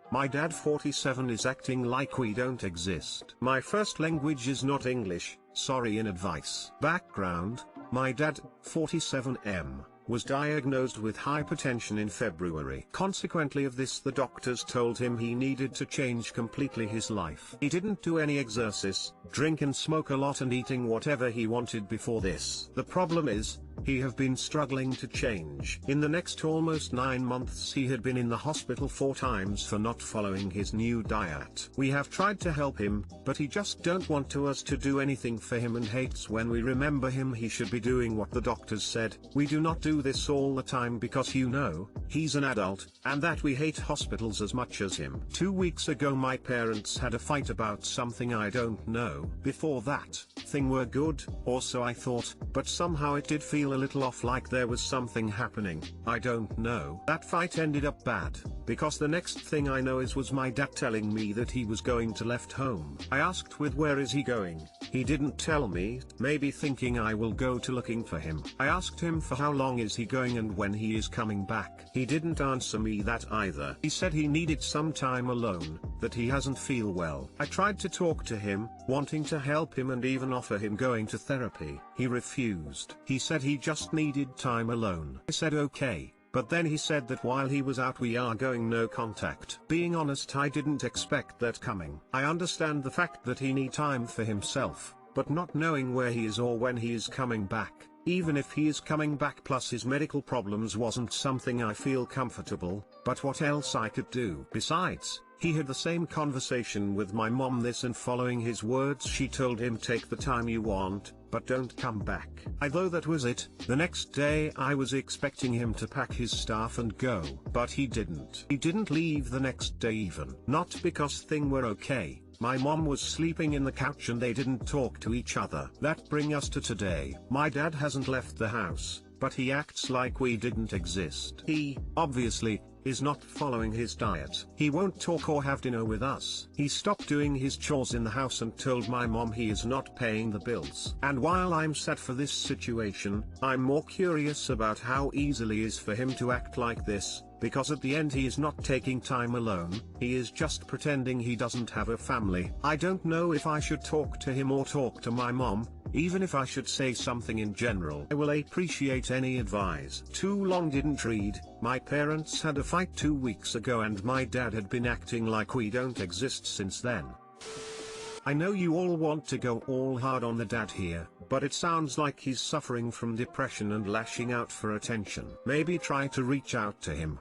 My dad 47 is acting like we don't exist. My first language is not English, sorry in advice. Background: my dad, 47M, was diagnosed with hypertension in February. Consequently of this, the doctors told him he needed to change completely his life. He didn't do any exercise, drink and smoke a lot and eating whatever he wanted before this. The problem is, he have been struggling to change. In the next almost 9 months he had been in the hospital 4 times for not following his new diet. We have tried to help him, but he just don't want us to do anything for him and hates when we remember him. He should be doing what the doctors said. We do not do this all the time because he's an adult, and that we hate hospitals as much as him. 2 weeks ago my parents had a fight about something I don't know. Before that, thing were good, or so I thought, but somehow it did feel a little off, like there was something happening. I don't know. That fight ended up bad, because the next thing I know was my dad telling me that he was going to left home. I asked with where is he going? He didn't tell me, maybe thinking I will go to looking for him. I asked him for how long is he going and when he is coming back. He didn't answer me that either. He said he needed some time alone, that he hasn't feel well. I tried to talk to him, wanting to help him and even offer him going to therapy. He refused. He said he just needed time alone. I said okay. But then he said that while he was out we are going no contact. Being honest, I didn't expect that coming. I understand the fact that he need time for himself, but not knowing where he is or when he is coming back, even if he is coming back plus his medical problems, wasn't something I feel comfortable, but what else I could do? Besides, he had the same conversation with my mom this, and following his words she told him take the time you want, but don't come back. I thought that was it. The next day I was expecting him to pack his stuff and go, but he didn't. He didn't leave the next day even. Not because things were okay. My mom was sleeping in the couch and they didn't talk to each other. That bring us to today. My dad hasn't left the house, but he acts like we didn't exist. He, obviously, is not following his diet. He won't talk or have dinner with us. He stopped doing his chores in the house and told my mom he is not paying the bills. And while I'm sad for this situation, I'm more curious about how easily it is for him to act like this, because at the end he is not taking time alone, he is just pretending he doesn't have a family. I don't know if I should talk to him or talk to my mom. Even if I should say something in general, I will appreciate any advice. Too long didn't read. My parents had a fight 2 weeks ago and my dad had been acting like we don't exist since then. I know you all want to go all hard on the dad here, but it sounds like he's suffering from depression and lashing out for attention. Maybe try to reach out to him.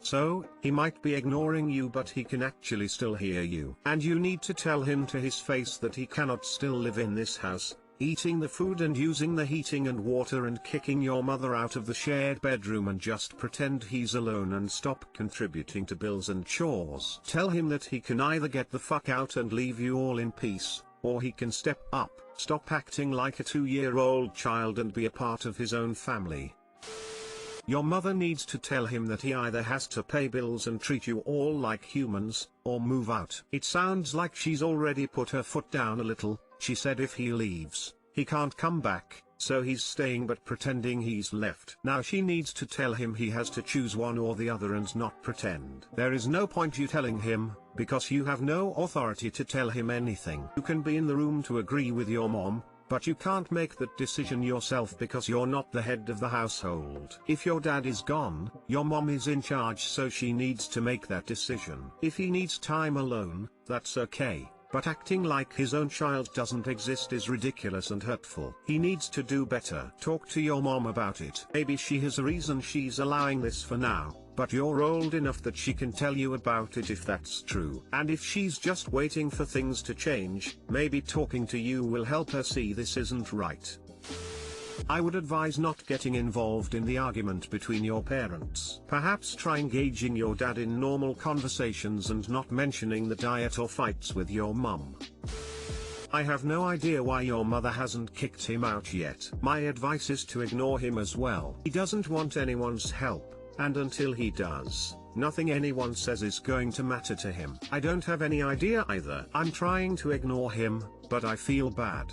So, he might be ignoring you but he can actually still hear you. And you need to tell him to his face that he cannot still live in this house, eating the food and using the heating and water and kicking your mother out of the shared bedroom, and just pretend he's alone and stop contributing to bills and chores. Tell him that he can either get the fuck out and leave you all in peace, or he can step up, stop acting like a 2-year-old child and be a part of his own family. Your mother needs to tell him that he either has to pay bills and treat you all like humans, or move out. It sounds like she's already put her foot down a little. She said if he leaves, he can't come back, so he's staying but pretending he's left. Now she needs to tell him he has to choose one or the other and not pretend. There is no point you telling him, because you have no authority to tell him anything. You can be in the room to agree with your mom, but you can't make that decision yourself because you're not the head of the household. If your dad is gone, your mom is in charge, so she needs to make that decision. If he needs time alone, that's okay, but acting like his own child doesn't exist is ridiculous and hurtful. He needs to do better. Talk to your mom about it. Maybe she has a reason she's allowing this for now, but you're old enough that she can tell you about it if that's true. And if she's just waiting for things to change, maybe talking to you will help her see this isn't right. I would advise not getting involved in the argument between your parents. Perhaps try engaging your dad in normal conversations and not mentioning the diet or fights with your mum. I have no idea why your mother hasn't kicked him out yet. My advice is to ignore him as well. He doesn't want anyone's help. And until he does, nothing anyone says is going to matter to him. I don't have any idea either. I'm trying to ignore him, but I feel bad.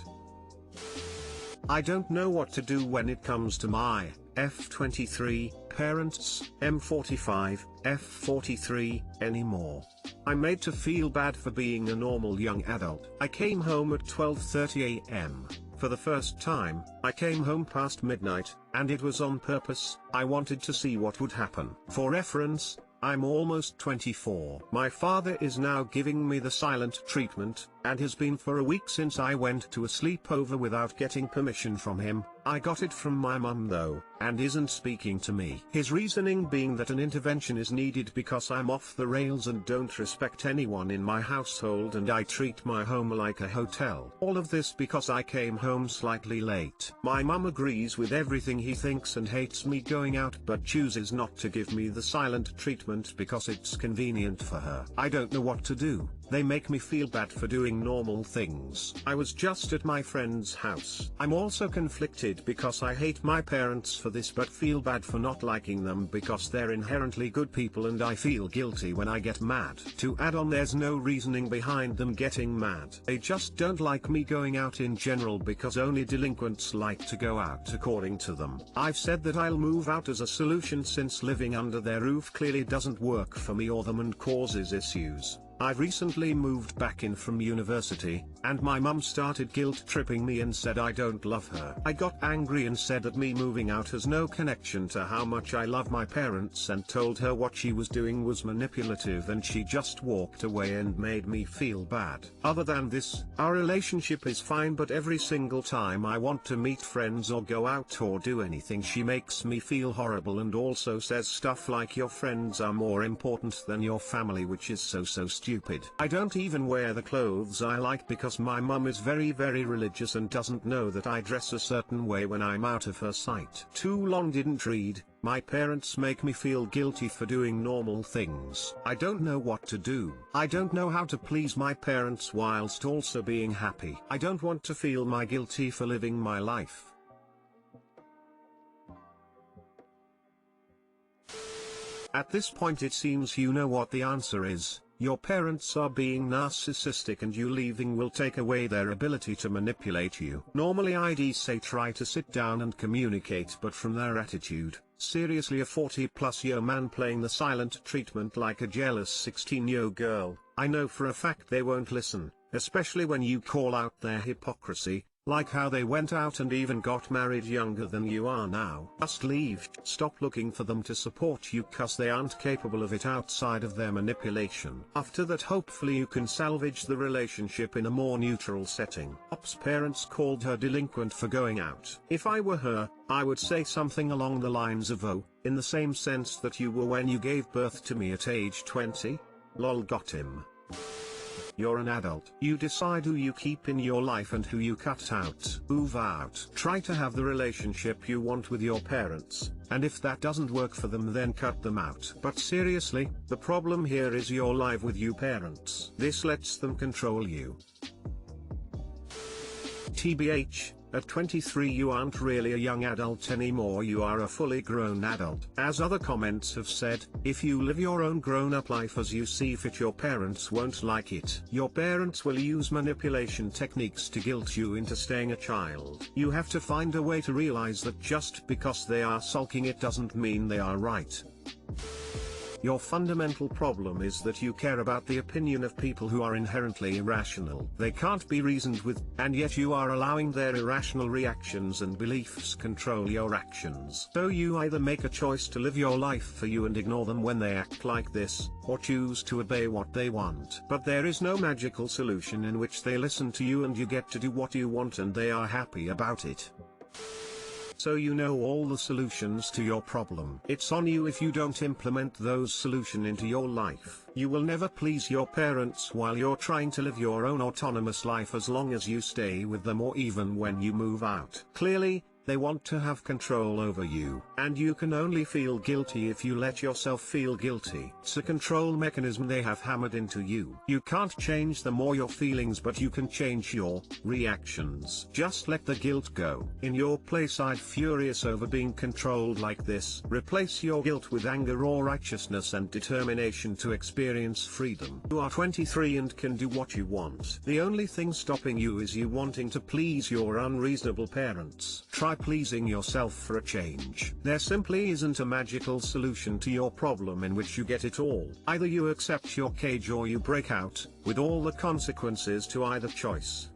I don't know what to do when it comes to my F23 parents, M45, F43 anymore. I'm made to feel bad for being a normal young adult. I came home at 12:30 a.m. For the first time, I came home past midnight, and it was on purpose. I wanted to see what would happen. For reference, I'm almost 24. My father is now giving me the silent treatment, and has been for a week since I went to a sleepover without getting permission from him. I got it from my mum though, and isn't speaking to me. His reasoning being that an intervention is needed because I'm off the rails and don't respect anyone in my household and I treat my home like a hotel. All of this because I came home slightly late. My mum agrees with everything he thinks and hates me going out but chooses not to give me the silent treatment because it's convenient for her. I don't know what to do. They make me feel bad for doing normal things. I was just at my friend's house. I'm also conflicted because I hate my parents for this but feel bad for not liking them because they're inherently good people and I feel guilty when I get mad. To add on, there's no reasoning behind them getting mad. They just don't like me going out in general because only delinquents like to go out according to them. I've said that I'll move out as a solution since living under their roof clearly doesn't work for me or them and causes issues. I've recently moved back in from university, and my mum started guilt-tripping me and said I don't love her. I got angry and said that me moving out has no connection to how much I love my parents and told her what she was doing was manipulative and she just walked away and made me feel bad. Other than this, our relationship is fine but every single time I want to meet friends or go out or do anything she makes me feel horrible and also says stuff like your friends are more important than your family, which is so stupid. I don't even wear the clothes I like because my mum is very religious and doesn't know that I dress a certain way when I'm out of her sight. Too long didn't read. My parents make me feel guilty for doing normal things. I don't know what to do. I don't know how to please my parents whilst also being happy. I don't want to feel my guilty for living my life. At this point it seems you know what the answer is. Your parents are being narcissistic and you leaving will take away their ability to manipulate you. Normally I'd say try to sit down and communicate, but from their attitude, seriously a 40-plus-year man playing the silent treatment like a jealous 16-year girl, I know for a fact they won't listen, especially when you call out their hypocrisy. Like how they went out and even got married younger than you are now. Just leave. Stop looking for them to support you cause they aren't capable of it outside of their manipulation. After that hopefully you can salvage the relationship in a more neutral setting. Op's parents called her delinquent for going out. If I were her, I would say something along the lines of oh, in the same sense that you were when you gave birth to me at age 20? Lol, got him. You're an adult. You decide who you keep in your life and who you cut out. Move out. Try to have the relationship you want with your parents, and if that doesn't work for them then cut them out. But seriously, the problem here is you're live with you parents. This lets them control you. TBH, at 23 you aren't really a young adult anymore, you are a fully grown adult. As other comments have said, if you live your own grown-up life as you see fit your parents won't like it. Your parents will use manipulation techniques to guilt you into staying a child. You have to find a way to realize that just because they are sulking it doesn't mean they are right. Your fundamental problem is that you care about the opinion of people who are inherently irrational. They can't be reasoned with, and yet you are allowing their irrational reactions and beliefs control your actions. So you either make a choice to live your life for you and ignore them when they act like this, or choose to obey what they want. But there is no magical solution in which they listen to you and you get to do what you want and they are happy about it. So you know all the solutions to your problem. It's on you if you don't implement those solutions into your life. You will never please your parents while you're trying to live your own autonomous life as long as you stay with them or even when you move out. Clearly, they want to have control over you. And you can only feel guilty if you let yourself feel guilty. It's a control mechanism they have hammered into you. You can't change them or your feelings, but you can change your reactions. Just let the guilt go. In your place, I'd furious over being controlled like this. Replace your guilt with anger or righteousness and determination to experience freedom. You are 23 and can do what you want. The only thing stopping you is you wanting to please your unreasonable parents. Try pleasing yourself for a change. There simply isn't a magical solution to your problem in which you get it all. Either you accept your cage or you break out, with all the consequences to either choice.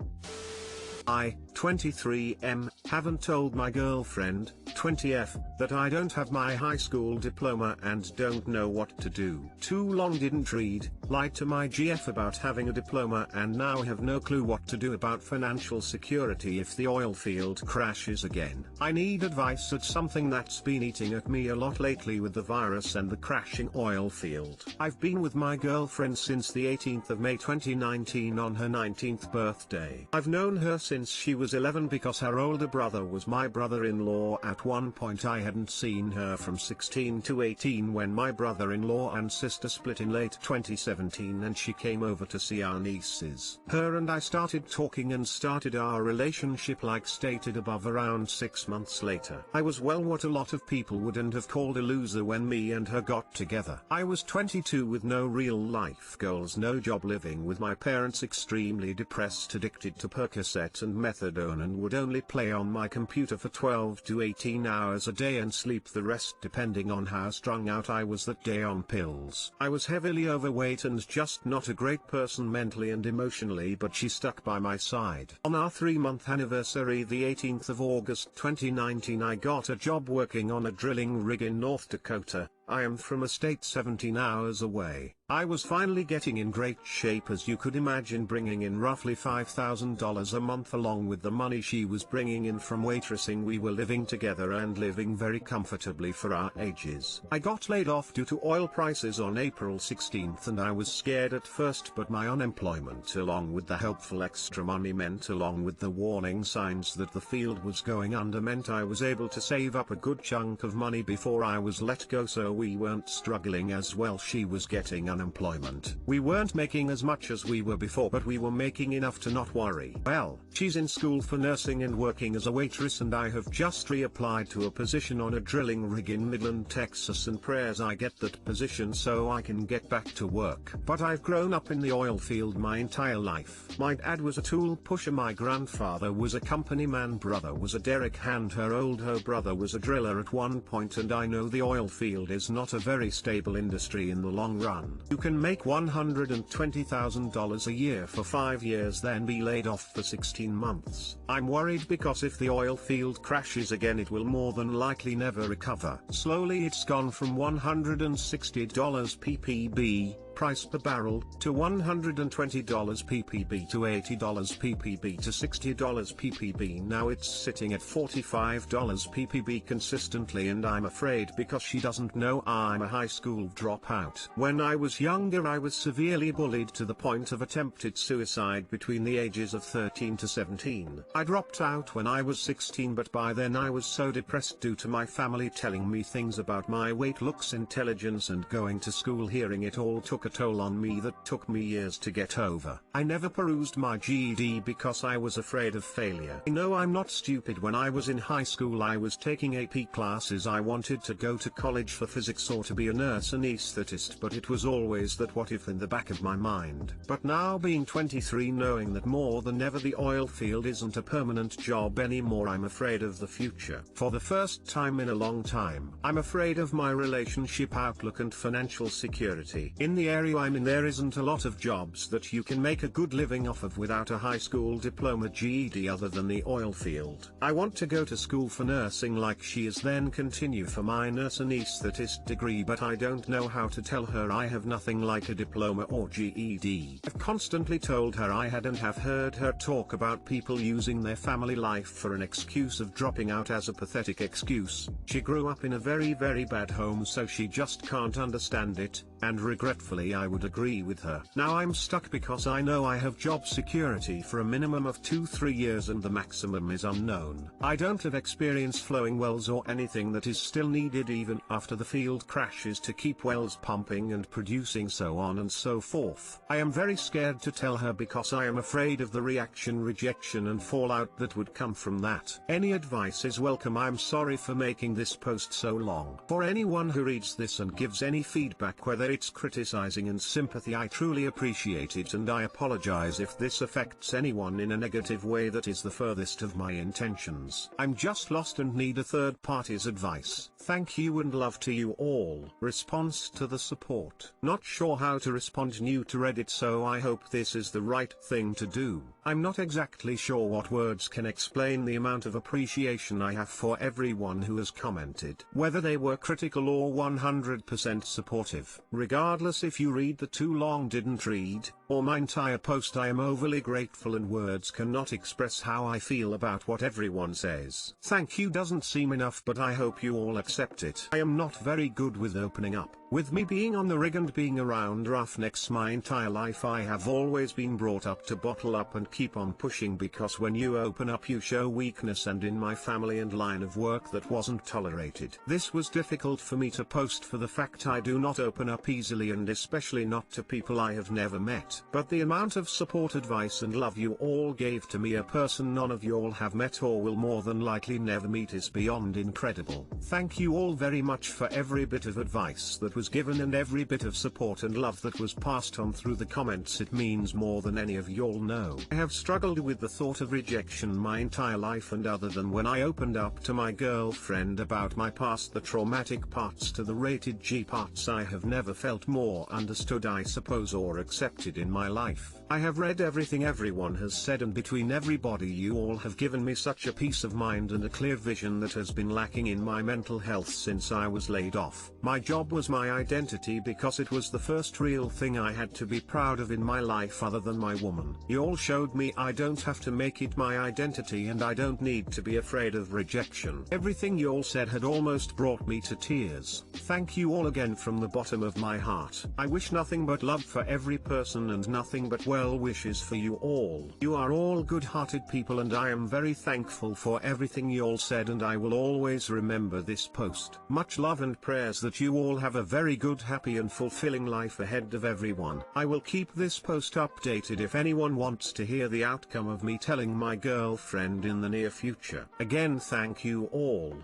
I, 23M, haven't told my girlfriend, 20F, that I don't have my high school diploma and don't know what to do. Too long didn't read, lied to my GF about having a diploma and now have no clue what to do about financial security if the oil field crashes again. I need advice at something that's been eating at me a lot lately with the virus and the crashing oil field. I've been with my girlfriend since the 18th of May 2019 on her 19th birthday. I've known her since she was 11 because her older brother was my brother-in-law. At one point I hadn't seen her from 16 to 18 when my brother-in-law and sister split in late 2017 and she came over to see our nieces. Her and I started talking and started our relationship like stated above around 6 months later. I was well what a lot of people wouldn't have called a loser when me and her got together. I was 22 with no real life goals, no job, living with my parents, extremely depressed, addicted to Percocet and methadone, and would only play on my computer for 12 to 18 hours a day and sleep the rest depending on how strung out I was that day on pills. I was heavily overweight and just not a great person mentally and emotionally, but she stuck by my side. On our 3-month anniversary, the 18th of August 2019, I got a job working on a drilling rig in North Dakota. I am from a state 17 hours away. I was finally getting in great shape, as you could imagine, bringing in roughly $5,000 a month along with the money she was bringing in from waitressing. We were living together and living very comfortably for our ages. I got laid off due to oil prices on April 16th and I was scared at first, but my unemployment along with the helpful extra money meant, along with the warning signs that the field was going under, meant I was able to save up a good chunk of money before I was let go, so we weren't struggling as well. She was getting unemployment. We weren't making as much as we were before, but we were making enough to not worry. Well, she's in school for nursing and working as a waitress, and I have just reapplied to a position on a drilling rig in Midland, Texas, and prayers I get that position so I can get back to work. But I've grown up in the oil field my entire life. My dad was a tool pusher, my grandfather was a company man, brother was a derrick hand, her brother was a driller at one point, and I know the oil field is not a very stable industry in the long run. You can make $120,000 a year for 5 years, then be laid off for 16 months. I'm worried because if the oil field crashes again, it will more than likely never recover. Slowly it's gone from $160 ppb, price per barrel, to $120 ppb, to $80 ppb, to $60 ppb. Now it's sitting at $45 ppb consistently, and I'm afraid because she doesn't know I'm a high school dropout. When I was younger, I was severely bullied to the point of attempted suicide between the ages of 13 to 17. I dropped out when I was 16, but by then I was so depressed due to my family telling me things about my weight, looks, intelligence, and going to school. Hearing it all took a toll on me that took me years to get over. I never perused my GED because I was afraid of failure. I know I'm not stupid. When I was in high school, I was taking AP classes. I wanted to go to college for physics or to be a nurse, anesthetist, but it was always that what if in the back of my mind. But now, being 23, knowing that more than ever the oil field isn't a permanent job anymore, I'm afraid of the future. For the first time in a long time, I'm afraid of my relationship outlook and financial security. In the area I'm in, there isn't a lot of jobs that you can make a good living off of without a high school diploma GED other than the oil field. I want to go to school for nursing like she is, then continue for my nurse anesthetist degree, but I don't know how to tell her I have nothing like a diploma or GED. I've constantly told her I hadn't have heard her talk about people using their family life for an excuse of dropping out as a pathetic excuse. She grew up in a very bad home, so she just can't understand it. and regretfully I would agree with her. Now I'm stuck because I know I have job security for a minimum of 2-3 years and the maximum is unknown. I don't have experience flowing wells or anything that is still needed even after the field crashes to keep wells pumping and producing, so on and so forth. I am very scared to tell her because I am afraid of the reaction, rejection and fallout that would come from that. Any advice is welcome. I'm sorry for making this post so long. For anyone who reads this and gives any feedback, whether it's criticizing and sympathy, I truly appreciate it, and I apologize if this affects anyone in a negative way. That is the furthest of my intentions. I'm just lost and need a third party's advice. Thank you and love to you all. Response to the support. Not sure how to respond, new to Reddit, so I hope this is the right thing to do. I'm not exactly sure what words can explain the amount of appreciation I have for everyone who has commented, whether they were critical or 100% supportive. Regardless, if you read the too long didn't read, or my entire post, I am overly grateful and words cannot express how I feel about what everyone says. Thank you doesn't seem enough, but I hope you all accept it. I am not very good with opening up. With me being on the rig and being around roughnecks my entire life, I have always been brought up to bottle up and keep on pushing, because when you open up you show weakness, and in my family and line of work that wasn't tolerated. This was difficult for me to post for the fact I do not open up easily, and especially not to people I have never met. But the amount of support, advice and love you all gave to me, a person none of you all have met or will more than likely never meet, is beyond incredible. Thank you all very much for every bit of advice that was given and every bit of support and love that was passed on through the comments. It means more than any of y'all know. I have struggled with the thought of rejection my entire life, and other than when I opened up to my girlfriend about my past, the traumatic parts to the rated G parts, I have never felt more understood, I suppose, or accepted in my life. I have read everything everyone has said, and between everybody you all have given me such a peace of mind and a clear vision that has been lacking in my mental health since I was laid off. My job was my identity because it was the first real thing I had to be proud of in my life other than my woman. You all showed me I don't have to make it my identity, and I don't need to be afraid of rejection. Everything you all said had almost brought me to tears. Thank you all again from the bottom of my heart. I wish nothing but love for every person and nothing but well wishes for you all. You are all good-hearted people, and I am very thankful for everything you all said, and I will always remember this post. Much love and prayers that you all have a very good, happy and fulfilling life ahead of everyone. I will keep this post updated if anyone wants to hear the outcome of me telling my girlfriend in the near future. Again, thank you all.